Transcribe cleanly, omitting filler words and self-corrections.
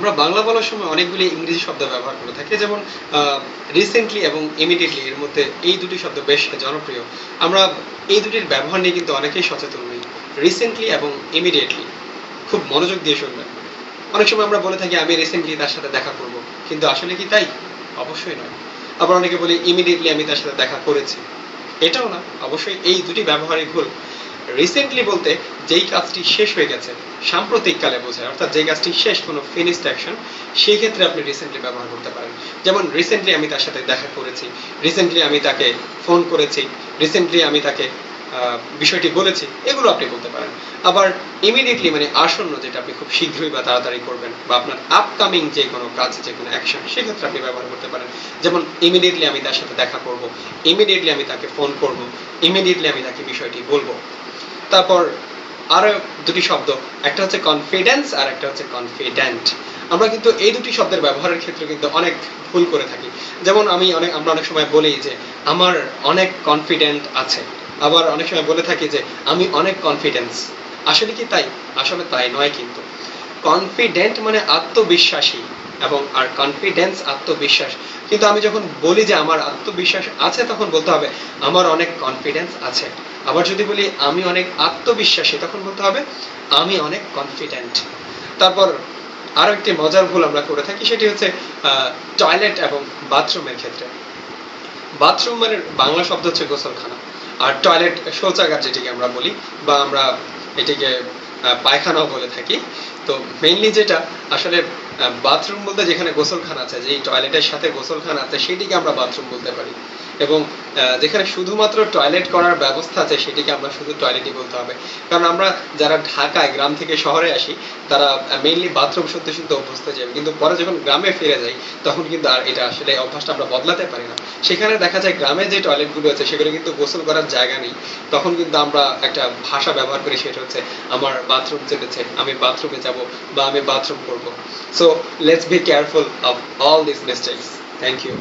আমরা বাংলা বলার সময় অনেকগুলি ইংরেজি শব্দ ব্যবহার করে থাকি, যেমন রিসেন্টলি এবং ইমিডিয়েটলি, এর মধ্যে এই দুটি শব্দ বেশ জনপ্রিয়। আমরা এই দুটির ব্যবহার নিয়ে কিন্তু অনেকেই সচেতন নই। রিসেন্টলি এবং ইমিডিয়েটলি খুব মনোযোগ দিয়ে শুনবেন। অনেক সময় আমরা বলে থাকি আমি রিসেন্টলি তার সাথে দেখা করব, কিন্তু আসলে কি তাই? অবশ্যই নয়। আবার অনেকে বলি ইমিডিয়েটলি আমি তার সাথে দেখা করেছি, এটাও না। অবশ্যই এই দুটি ব্যবহারই ভুল। রিসেন্টলি বলতে যেই কাজটি শেষ হয়ে গেছে, সাম্প্রতিককালে বোঝায়, অর্থাৎ যে কাজটি শেষ, কোনো ফিনিশড অ্যাকশন, সেই ক্ষেত্রে আপনি রিসেন্টলি ব্যবহার করতে পারেন। যেমন রিসেন্টলি আমি তার সাথে দেখা করেছি, রিসেন্টলি আমি তাকে ফোন করেছি, রিসেন্টলি আমি তাকে বিষয়টি বলেছি, এগুলো আপনি বলতে পারেন। আবার ইমিডিয়েটলি মানে আসন্ন, যেটা আপনি খুব শীঘ্রই বা তাড়াতাড়ি করবেন, বা আপনার আপকামিং যে কোনো কাজ, যে কোনো অ্যাকশন, সেক্ষেত্রে আপনি ব্যবহার করতে পারেন। যেমন ইমিডিয়েটলি আমি তার সাথে দেখা করব, ইমিডিয়েটলি আমি তাকে ফোন করব, ইমিডিয়েটলি আমি তাকে বিষয়টি বলবো। তারপর আরো দুটি শব্দ, একটা হচ্ছে কনফিডেন্স আর একটা হচ্ছে কনফিডেন্ট। আমরা কিন্তু এই দুটি শব্দের ব্যবহারের ক্ষেত্রে কিন্তু অনেক ভুল করে থাকি। যেমন আমরা অনেক সময় বলি যে আমার অনেক কনফিডেন্ট আছে, আবার অনেক সময় বলে থাকি যে আমি অনেক কনফিডেন্স। আসলে কি তাই? আসলে তাই নয় কিন্তু। কনফিডেন্ট মানে আত্মবিশ্বাসী, এবং আর কনফিডেন্স আত্মবিশ্বাস। কিন্তু আমি যখন বলি যে আমার আত্মবিশ্বাস আছে, তখন বলতে হবে আমার অনেক কনফিডেন্স আছে। আবার যদি বলি আমি অনেক আত্মবিশ্বাসী, তখন বলতে হবে আমি অনেক কনফিডেন্ট। তারপর আরো একটি মজার ভুল আমরা করে থাকি, সেটি হচ্ছে টয়লেট এবং বাথরুমের ক্ষেত্রে। বাথরুম মানে বাংলা শব্দ হচ্ছে গোসলখানা, আর টয়লেট শৌচাগার যেটিকে আমরা বলি, বা আমরা এটিকে পায়খানাও বলে থাকি। তো মেইনলি যেটা আসলে বাথরুম বলতে যেখানে গোসলখানা আছে, যেই টয়লেটের সাথে গোসলখানা আছে, সেটিকে আমরা বাথরুম বলতে পারি। এবং যেখানে শুধুমাত্র টয়লেট করার ব্যবস্থা আছে, সেটিকে আমরা শুধু টয়লেটই বলতে হবে। কারণ আমরা যারা ঢাকায় গ্রাম থেকে শহরে আসি, তারা মেইনলি বাথরুম শুনতে শুনতে অভ্যস্ত হয়ে যাবে, কিন্তু পরে যখন গ্রামে ফিরে যাই, তখন কিন্তু আর এটা আসলে অভ্যাসটা আমরা বদলাতে পারি না। সেখানে দেখা যায় গ্রামে যে টয়লেটগুলো আছে, সেগুলো কিন্তু গোসল করার জায়গা নেই। তখন কিন্তু আমরা একটা ভাষা ব্যবহার করি, সেটা হচ্ছে আমার বাথরুম চেপেছে, আমি বাথরুমে যাব, বা আমি বাথরুম করব। So let's be careful of all this mistakes. Thank you.